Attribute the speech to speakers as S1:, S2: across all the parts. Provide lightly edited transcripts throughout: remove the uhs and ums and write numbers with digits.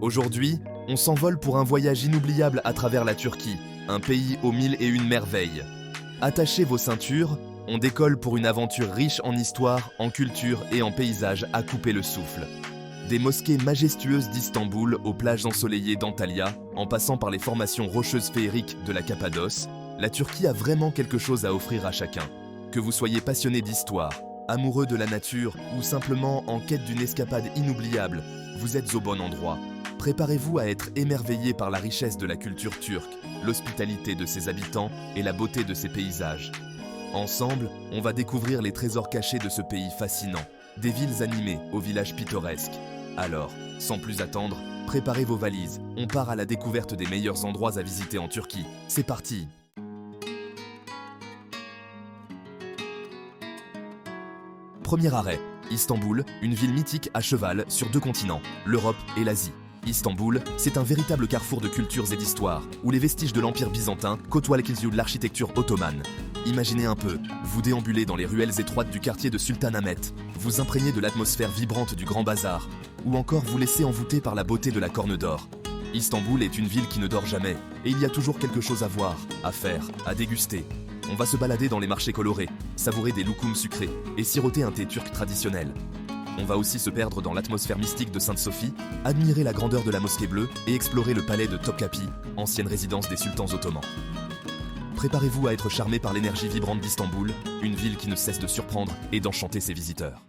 S1: Aujourd'hui, on s'envole pour un voyage inoubliable à travers la Turquie, un pays aux 1001 merveilles. Attachez vos ceintures, on décolle pour une aventure riche en histoire, en culture et en paysages à couper le souffle. Des mosquées majestueuses d'Istanbul aux plages ensoleillées d'Antalya, en passant par les formations rocheuses féeriques de la Cappadoce, la Turquie a vraiment quelque chose à offrir à chacun. Que vous soyez passionné d'histoire, amoureux de la nature ou simplement en quête d'une escapade inoubliable, vous êtes au bon endroit. Préparez-vous à être émerveillé par la richesse de la culture turque, l'hospitalité de ses habitants et la beauté de ses paysages. Ensemble, on va découvrir les trésors cachés de ce pays fascinant, des villes animées aux villages pittoresques. Alors, sans plus attendre, préparez vos valises, on part à la découverte des meilleurs endroits à visiter en Turquie. C'est parti! Premier arrêt, Istanbul, une ville mythique à cheval sur deux continents, l'Europe et l'Asie. Istanbul, c'est un véritable carrefour de cultures et d'histoires, où les vestiges de l'Empire byzantin côtoient les de l'architecture ottomane. Imaginez un peu, vous déambulez dans les ruelles étroites du quartier de Sultanahmet, vous imprégnez de l'atmosphère vibrante du Grand Bazar, ou encore vous laissez envoûter par la beauté de la Corne d'Or. Istanbul est une ville qui ne dort jamais, et il y a toujours quelque chose à voir, à faire, à déguster. On va se balader dans les marchés colorés, savourer des loukoums sucrés et siroter un thé turc traditionnel. On va aussi se perdre dans l'atmosphère mystique de Sainte-Sophie, admirer la grandeur de la mosquée bleue et explorer le palais de Topkapi, ancienne résidence des sultans ottomans. Préparez-vous à être charmé par l'énergie vibrante d'Istanbul, une ville qui ne cesse de surprendre et d'enchanter ses visiteurs.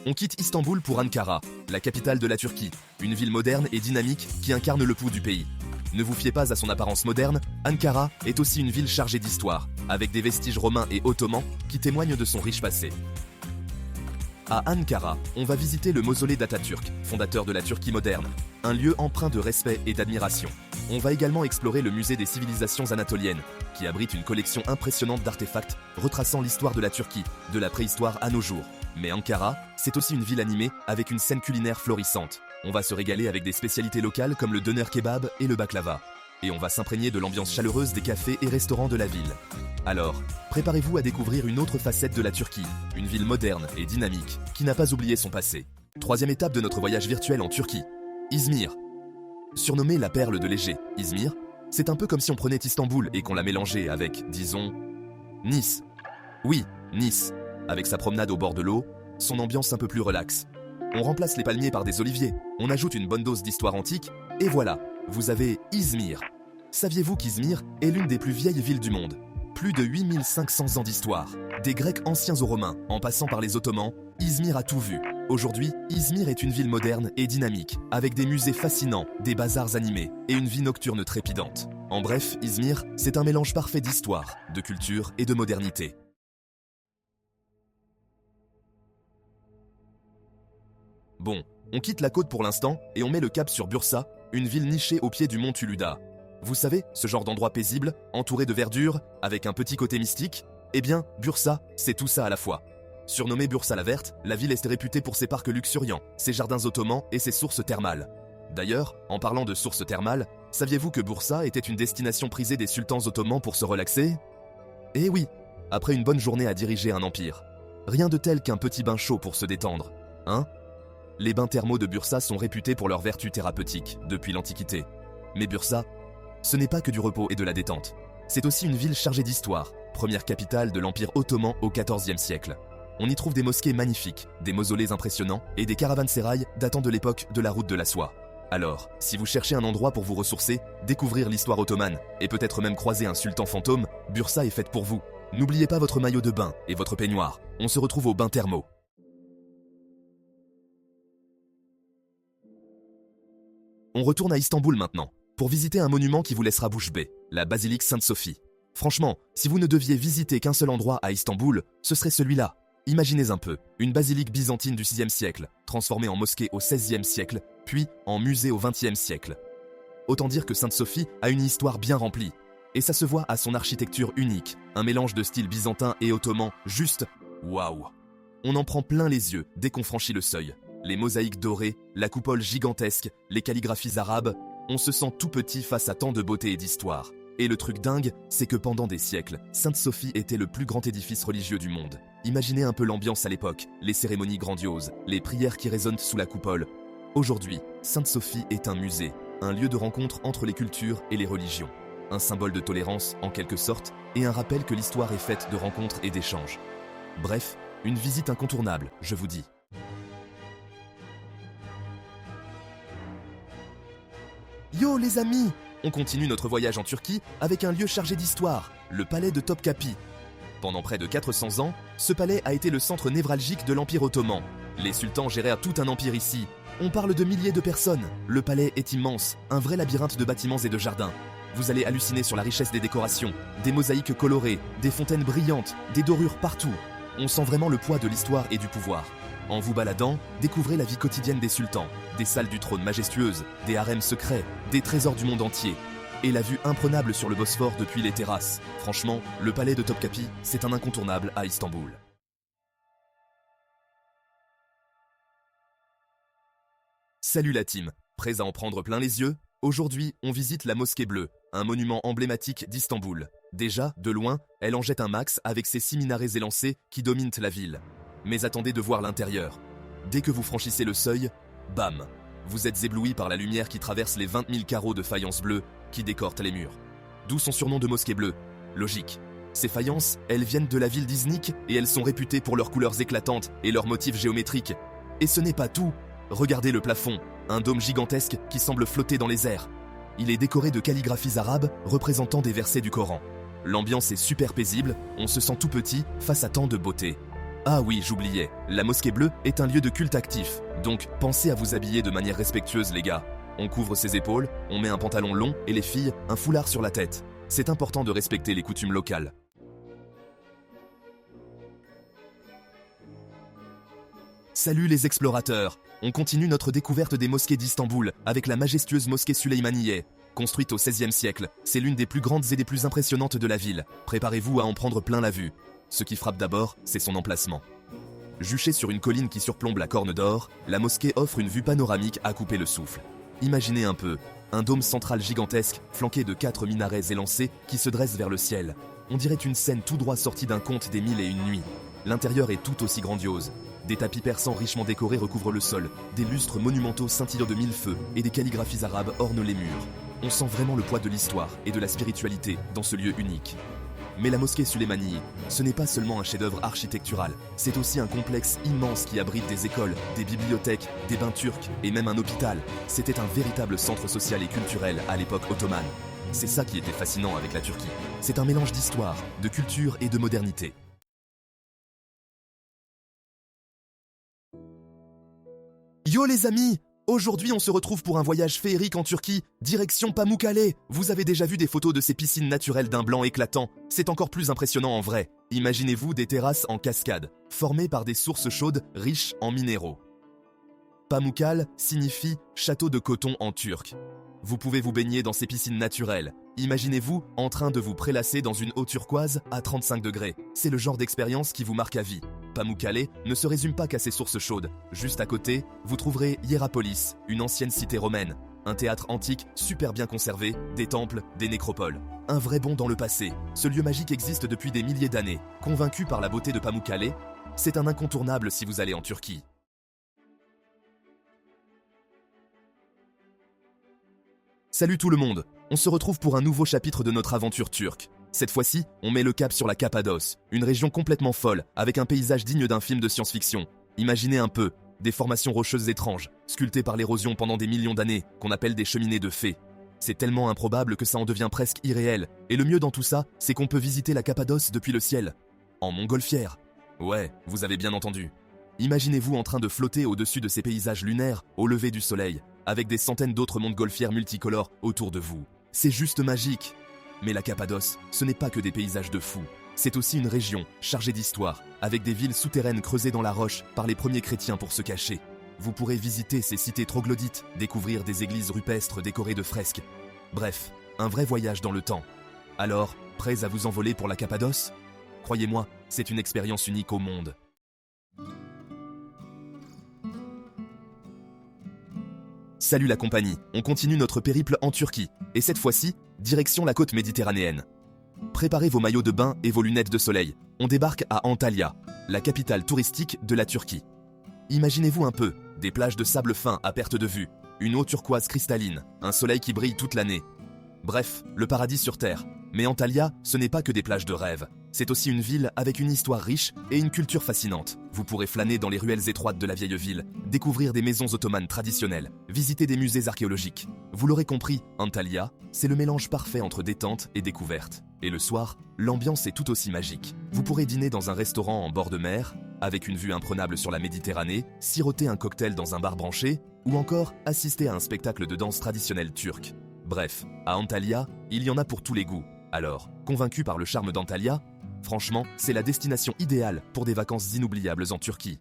S1: On quitte Istanbul pour Ankara, la capitale de la Turquie, une ville moderne et dynamique qui incarne le pouls du pays. Ne vous fiez pas à son apparence moderne, Ankara est aussi une ville chargée d'histoire, avec des vestiges romains et ottomans qui témoignent de son riche passé. À Ankara, on va visiter le mausolée d'Atatürk, fondateur de la Turquie moderne, un lieu empreint de respect et d'admiration. On va également explorer le musée des civilisations anatoliennes, qui abrite une collection impressionnante d'artefacts retraçant l'histoire de la Turquie, de la préhistoire à nos jours. Mais Ankara, c'est aussi une ville animée avec une scène culinaire florissante. On va se régaler avec des spécialités locales comme le döner kebab et le baklava. Et on va s'imprégner de l'ambiance chaleureuse des cafés et restaurants de la ville. Alors, préparez-vous à découvrir une autre facette de la Turquie, une ville moderne et dynamique qui n'a pas oublié son passé. Troisième étape de notre voyage virtuel en Turquie, Izmir. Surnommée la perle de l'Égée, Izmir, c'est un peu comme si on prenait Istanbul et qu'on la mélangeait avec, disons, Nice. Oui, Nice, avec sa promenade au bord de l'eau, son ambiance un peu plus relaxe. On remplace les palmiers par des oliviers, on ajoute une bonne dose d'histoire antique, et voilà, vous avez Izmir. Saviez-vous qu'Izmir est l'une des plus vieilles villes du monde ? Plus de 8500 ans d'histoire. Des Grecs anciens aux Romains, en passant par les Ottomans, Izmir a tout vu. Aujourd'hui, Izmir est une ville moderne et dynamique, avec des musées fascinants, des bazars animés et une vie nocturne trépidante. En bref, Izmir, c'est un mélange parfait d'histoire, de culture et de modernité. Bon, on quitte la côte pour l'instant et on met le cap sur Bursa, une ville nichée au pied du mont Uludağ. Vous savez, ce genre d'endroit paisible, entouré de verdure, avec un petit côté mystique. Eh bien, Bursa, c'est tout ça à la fois. Surnommée Bursa la Verte, la ville est réputée pour ses parcs luxuriants, ses jardins ottomans et ses sources thermales. D'ailleurs, en parlant de sources thermales, saviez-vous que Bursa était une destination prisée des sultans ottomans pour se relaxer ? Eh oui, après une bonne journée à diriger un empire. Rien de tel qu'un petit bain chaud pour se détendre, hein ? Les bains thermaux de Bursa sont réputés pour leurs vertus thérapeutiques depuis l'Antiquité. Mais Bursa, ce n'est pas que du repos et de la détente. C'est aussi une ville chargée d'histoire, première capitale de l'Empire ottoman au XIVe siècle. On y trouve des mosquées magnifiques, des mausolées impressionnants et des caravansérails datant de l'époque de la route de la soie. Alors, si vous cherchez un endroit pour vous ressourcer, découvrir l'histoire ottomane et peut-être même croiser un sultan fantôme, Bursa est faite pour vous. N'oubliez pas votre maillot de bain et votre peignoir. On se retrouve aux bains thermaux. On retourne à Istanbul maintenant, pour visiter un monument qui vous laissera bouche bée, la basilique Sainte-Sophie. Franchement, si vous ne deviez visiter qu'un seul endroit à Istanbul, ce serait celui-là. Imaginez un peu, une basilique byzantine du VIe siècle, transformée en mosquée au XVIe siècle, puis en musée au XXe siècle. Autant dire que Sainte-Sophie a une histoire bien remplie, et ça se voit à son architecture unique, un mélange de style byzantin et ottoman, juste waouh. On en prend plein les yeux dès qu'on franchit le seuil. Les mosaïques dorées, la coupole gigantesque, les calligraphies arabes, on se sent tout petit face à tant de beauté et d'histoire. Et le truc dingue, c'est que pendant des siècles, Sainte-Sophie était le plus grand édifice religieux du monde. Imaginez un peu l'ambiance à l'époque, les cérémonies grandioses, les prières qui résonnent sous la coupole. Aujourd'hui, Sainte-Sophie est un musée, un lieu de rencontre entre les cultures et les religions. Un symbole de tolérance, en quelque sorte, et un rappel que l'histoire est faite de rencontres et d'échanges. Bref, une visite incontournable, je vous dis. Yo les amis! On continue notre voyage en Turquie avec un lieu chargé d'histoire, le palais de Topkapi. Pendant près de 400 ans, ce palais a été le centre névralgique de l'Empire ottoman. Les sultans gérèrent tout un empire ici. On parle de milliers de personnes. Le palais est immense, un vrai labyrinthe de bâtiments et de jardins. Vous allez halluciner sur la richesse des décorations, des mosaïques colorées, des fontaines brillantes, des dorures partout. On sent vraiment le poids de l'histoire et du pouvoir. En vous baladant, découvrez la vie quotidienne des sultans, des salles du trône majestueuses, des harems secrets, des trésors du monde entier. Et la vue imprenable sur le Bosphore depuis les terrasses. Franchement, le palais de Topkapi, c'est un incontournable à Istanbul. Salut la team, prêts à en prendre plein les yeux? Aujourd'hui, on visite la Mosquée Bleue, un monument emblématique d'Istanbul. Déjà, de loin, elle en jette un max avec ses 6 minarets élancés qui dominent la ville. Mais attendez de voir l'intérieur. Dès que vous franchissez le seuil, bam! Vous êtes ébloui par la lumière qui traverse les 20 000 carreaux de faïence bleue qui décorent les murs. D'où son surnom de Mosquée Bleue. Logique. Ces faïences, elles viennent de la ville d'Iznik et elles sont réputées pour leurs couleurs éclatantes et leurs motifs géométriques. Et ce n'est pas tout. Regardez le plafond, un dôme gigantesque qui semble flotter dans les airs. Il est décoré de calligraphies arabes représentant des versets du Coran. L'ambiance est super paisible, on se sent tout petit face à tant de beauté. Ah oui, j'oubliais, la Mosquée Bleue est un lieu de culte actif, donc pensez à vous habiller de manière respectueuse les gars. On couvre ses épaules, on met un pantalon long et les filles, un foulard sur la tête. C'est important de respecter les coutumes locales. Salut les explorateurs! On continue notre découverte des mosquées d'Istanbul avec la majestueuse mosquée Süleymaniye. Construite au XVIe siècle, c'est l'une des plus grandes et des plus impressionnantes de la ville. Préparez-vous à en prendre plein la vue. Ce qui frappe d'abord, c'est son emplacement. Juchée sur une colline qui surplombe la Corne d'Or, la mosquée offre une vue panoramique à couper le souffle. Imaginez un peu, un dôme central gigantesque, flanqué de 4 minarets élancés qui se dressent vers le ciel. On dirait une scène tout droit sortie d'un conte des 1001 nuits. L'intérieur est tout aussi grandiose. Des tapis persans richement décorés recouvrent le sol, des lustres monumentaux scintillant de 1000 feux et des calligraphies arabes ornent les murs. On sent vraiment le poids de l'histoire et de la spiritualité dans ce lieu unique. Mais la mosquée Süleymaniye, ce n'est pas seulement un chef-d'œuvre architectural, c'est aussi un complexe immense qui abrite des écoles, des bibliothèques, des bains turcs et même un hôpital. C'était un véritable centre social et culturel à l'époque ottomane. C'est ça qui était fascinant avec la Turquie. C'est un mélange d'histoire, de culture et de modernité. Yo les amis! Aujourd'hui, on se retrouve pour un voyage féerique en Turquie, direction Pamukkale. Vous avez déjà vu des photos de ces piscines naturelles d'un blanc éclatant. C'est encore plus impressionnant en vrai. Imaginez-vous des terrasses en cascade, formées par des sources chaudes riches en minéraux. Pamukkale signifie château de coton en turc. Vous pouvez vous baigner dans ces piscines naturelles. Imaginez-vous en train de vous prélasser dans une eau turquoise à 35 degrés. C'est le genre d'expérience qui vous marque à vie. Pamukkale ne se résume pas qu'à ses sources chaudes. Juste à côté, vous trouverez Hierapolis, une ancienne cité romaine. Un théâtre antique super bien conservé, des temples, des nécropoles. Un vrai bond dans le passé. Ce lieu magique existe depuis des milliers d'années. Convaincu par la beauté de Pamukkale, c'est un incontournable si vous allez en Turquie. Salut tout le monde! On se retrouve pour un nouveau chapitre de notre aventure turque. Cette fois-ci, on met le cap sur la Cappadoce, une région complètement folle, avec un paysage digne d'un film de science-fiction. Imaginez un peu, des formations rocheuses étranges, sculptées par l'érosion pendant des millions d'années, qu'on appelle des cheminées de fées. C'est tellement improbable que ça en devient presque irréel, et le mieux dans tout ça, c'est qu'on peut visiter la Cappadoce depuis le ciel. En montgolfière. Ouais, vous avez bien entendu. Imaginez-vous en train de flotter au-dessus de ces paysages lunaires, au lever du soleil, avec des centaines d'autres montgolfières multicolores autour de vous. C'est juste magique. Mais la Cappadoce, ce n'est pas que des paysages de fous. C'est aussi une région chargée d'histoire, avec des villes souterraines creusées dans la roche par les premiers chrétiens pour se cacher. Vous pourrez visiter ces cités troglodytes, découvrir des églises rupestres décorées de fresques. Bref, un vrai voyage dans le temps. Alors, prêts à vous envoler pour la Cappadoce? Croyez-moi, c'est une expérience unique au monde. Salut la compagnie, on continue notre périple en Turquie, et cette fois-ci, direction la côte méditerranéenne. Préparez vos maillots de bain et vos lunettes de soleil, on débarque à Antalya, la capitale touristique de la Turquie. Imaginez-vous un peu, des plages de sable fin à perte de vue, une eau turquoise cristalline, un soleil qui brille toute l'année. Bref, le paradis sur Terre. Mais Antalya, ce n'est pas que des plages de rêve. C'est aussi une ville avec une histoire riche et une culture fascinante. Vous pourrez flâner dans les ruelles étroites de la vieille ville, découvrir des maisons ottomanes traditionnelles, visiter des musées archéologiques. Vous l'aurez compris, Antalya, c'est le mélange parfait entre détente et découverte. Et le soir, l'ambiance est tout aussi magique. Vous pourrez dîner dans un restaurant en bord de mer, avec une vue imprenable sur la Méditerranée, siroter un cocktail dans un bar branché, ou encore assister à un spectacle de danse traditionnelle turque. Bref, à Antalya, il y en a pour tous les goûts. Alors, convaincu par le charme d'Antalya, franchement, c'est la destination idéale pour des vacances inoubliables en Turquie.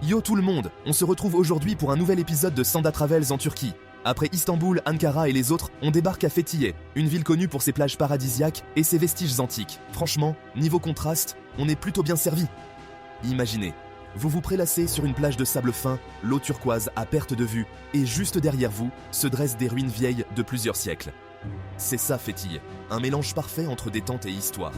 S1: Yo tout le monde, on se retrouve aujourd'hui pour un nouvel épisode de Sanda Travels en Turquie. Après Istanbul, Ankara et les autres, on débarque à Fethiye, une ville connue pour ses plages paradisiaques et ses vestiges antiques. Franchement, niveau contraste, on est plutôt bien servi. Imaginez, vous vous prélassez sur une plage de sable fin, l'eau turquoise à perte de vue, et juste derrière vous se dressent des ruines vieilles de plusieurs siècles. C'est ça Fethiye, un mélange parfait entre détente et histoire.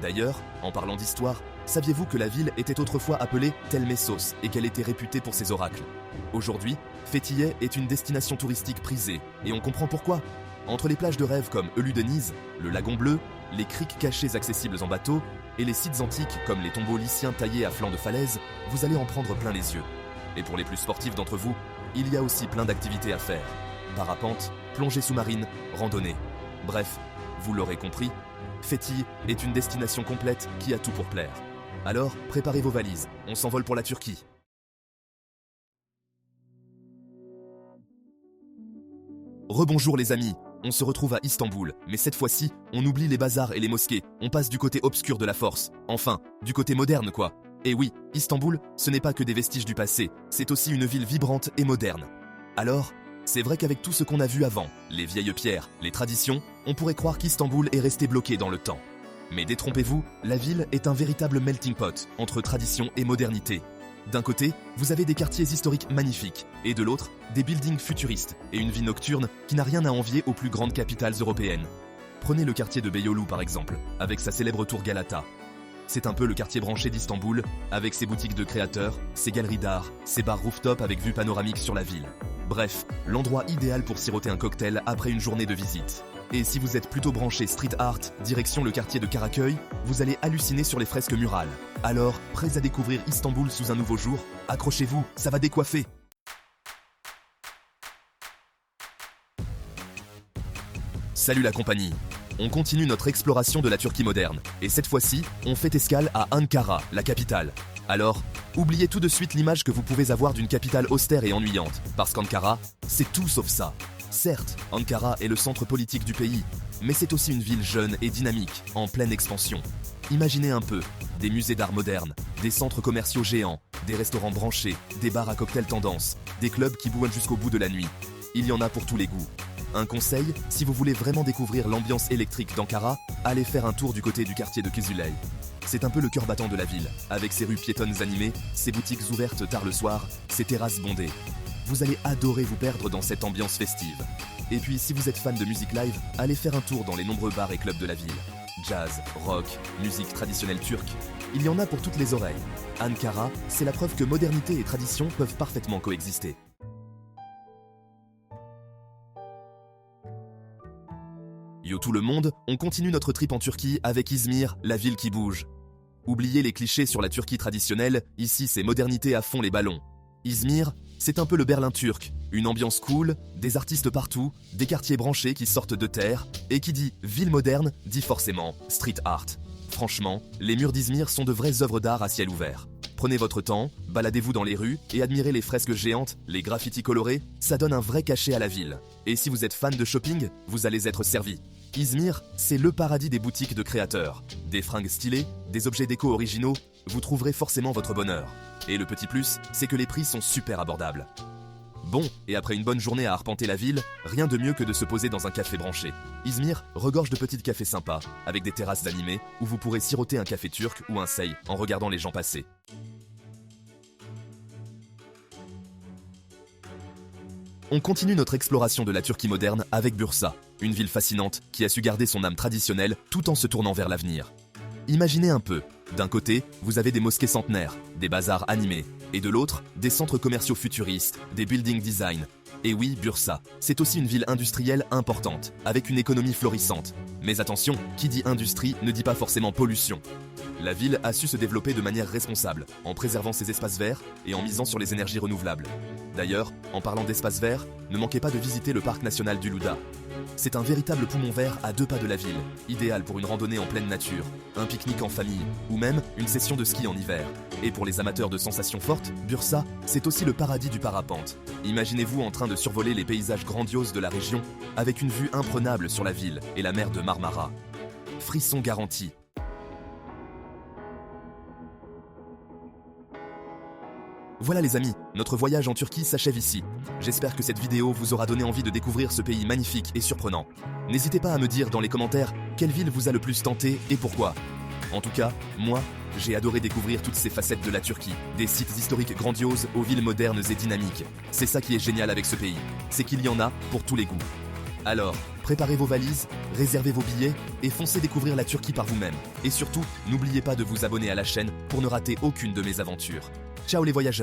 S1: D'ailleurs, en parlant d'histoire, saviez-vous que la ville était autrefois appelée Tel Messos et qu'elle était réputée pour ses oracles? Aujourd'hui, Fethiye est une destination touristique prisée, et on comprend pourquoi. Entre les plages de rêve comme Ölü Deniz, le lagon bleu, les criques cachées accessibles en bateau, et les sites antiques comme les tombeaux lyciens taillés à flanc de falaise, vous allez en prendre plein les yeux. Et pour les plus sportifs d'entre vous, il y a aussi plein d'activités à faire. Parapente, plongée sous-marine, randonnée. Bref, vous l'aurez compris, Fethiye est une destination complète qui a tout pour plaire. Alors, préparez vos valises, on s'envole pour la Turquie. Rebonjour les amis, on se retrouve à Istanbul, mais cette fois-ci, on oublie les bazars et les mosquées, on passe du côté obscur de la force, enfin, du côté moderne quoi. Et oui, Istanbul, ce n'est pas que des vestiges du passé, c'est aussi une ville vibrante et moderne. Alors, c'est vrai qu'avec tout ce qu'on a vu avant, les vieilles pierres, les traditions, on pourrait croire qu'Istanbul est resté bloqué dans le temps. Mais détrompez-vous, la ville est un véritable melting pot entre tradition et modernité. D'un côté, vous avez des quartiers historiques magnifiques, et de l'autre, des buildings futuristes et une vie nocturne qui n'a rien à envier aux plus grandes capitales européennes. Prenez le quartier de Beyoğlu par exemple, avec sa célèbre tour Galata. C'est un peu le quartier branché d'Istanbul, avec ses boutiques de créateurs, ses galeries d'art, ses bars rooftop avec vue panoramique sur la ville. Bref, l'endroit idéal pour siroter un cocktail après une journée de visite. Et si vous êtes plutôt branché street art, direction le quartier de Karaköy, vous allez halluciner sur les fresques murales. Alors, prêts à découvrir Istanbul sous un nouveau jour? Accrochez-vous, ça va décoiffer. Salut la compagnie. On continue notre exploration de la Turquie moderne, et cette fois-ci, on fait escale à Ankara, la capitale. Alors, oubliez tout de suite l'image que vous pouvez avoir d'une capitale austère et ennuyante, parce qu'Ankara, c'est tout sauf ça. Certes, Ankara est le centre politique du pays, mais c'est aussi une ville jeune et dynamique, en pleine expansion. Imaginez un peu, des musées d'art moderne, des centres commerciaux géants, des restaurants branchés, des bars à cocktails tendance, des clubs qui bouillent jusqu'au bout de la nuit. Il y en a pour tous les goûts. Un conseil, si vous voulez vraiment découvrir l'ambiance électrique d'Ankara, allez faire un tour du côté du quartier de Kızılay. C'est un peu le cœur battant de la ville, avec ses rues piétonnes animées, ses boutiques ouvertes tard le soir, ses terrasses bondées. Vous allez adorer vous perdre dans cette ambiance festive. Et puis si vous êtes fan de musique live, allez faire un tour dans les nombreux bars et clubs de la ville. Jazz, rock, musique traditionnelle turque, il y en a pour toutes les oreilles. Ankara, c'est la preuve que modernité et tradition peuvent parfaitement coexister. Yo tout le monde, on continue notre trip en Turquie avec Izmir, la ville qui bouge. Oubliez les clichés sur la Turquie traditionnelle, ici c'est modernité à fond les ballons. Izmir, c'est un peu le Berlin turc, une ambiance cool, des artistes partout, des quartiers branchés qui sortent de terre, et qui dit ville moderne dit forcément street art. Franchement, les murs d'Izmir sont de vraies œuvres d'art à ciel ouvert. Prenez votre temps, baladez-vous dans les rues et admirez les fresques géantes, les graffitis colorés, ça donne un vrai cachet à la ville. Et si vous êtes fan de shopping, vous allez être servi. Izmir, c'est le paradis des boutiques de créateurs. Des fringues stylées, des objets déco originaux, vous trouverez forcément votre bonheur. Et le petit plus, c'est que les prix sont super abordables. Bon, et après une bonne journée à arpenter la ville, rien de mieux que de se poser dans un café branché. Izmir regorge de petits cafés sympas, avec des terrasses animées, où vous pourrez siroter un café turc ou un sey en regardant les gens passer. On continue notre exploration de la Turquie moderne avec Bursa, une ville fascinante qui a su garder son âme traditionnelle tout en se tournant vers l'avenir. Imaginez un peu, d'un côté, vous avez des mosquées centenaires, des bazars animés, et de l'autre, des centres commerciaux futuristes, des building design. Et oui, Bursa, c'est aussi une ville industrielle importante, avec une économie florissante. Mais attention, qui dit industrie ne dit pas forcément pollution. La ville a su se développer de manière responsable, en préservant ses espaces verts et en misant sur les énergies renouvelables. D'ailleurs, en parlant d'espaces verts, ne manquez pas de visiter le parc national du Louda. C'est un véritable poumon vert à 2 pas de la ville, idéal pour une randonnée en pleine nature, un pique-nique en famille, ou même une session de ski en hiver. Et pour les amateurs de sensations fortes, Bursa, c'est aussi le paradis du parapente. Imaginez-vous en train de survoler les paysages grandioses de la région, avec une vue imprenable sur la ville et la mer de Marmara. Frisson garanti. Voilà les amis, notre voyage en Turquie s'achève ici. J'espère que cette vidéo vous aura donné envie de découvrir ce pays magnifique et surprenant. N'hésitez pas à me dire dans les commentaires quelle ville vous a le plus tenté et pourquoi. En tout cas, moi, j'ai adoré découvrir toutes ces facettes de la Turquie, des sites historiques grandioses aux villes modernes et dynamiques. C'est ça qui est génial avec ce pays, c'est qu'il y en a pour tous les goûts. Alors, préparez vos valises, réservez vos billets et foncez découvrir la Turquie par vous-même. Et surtout, n'oubliez pas de vous abonner à la chaîne pour ne rater aucune de mes aventures. Ciao les voyageurs!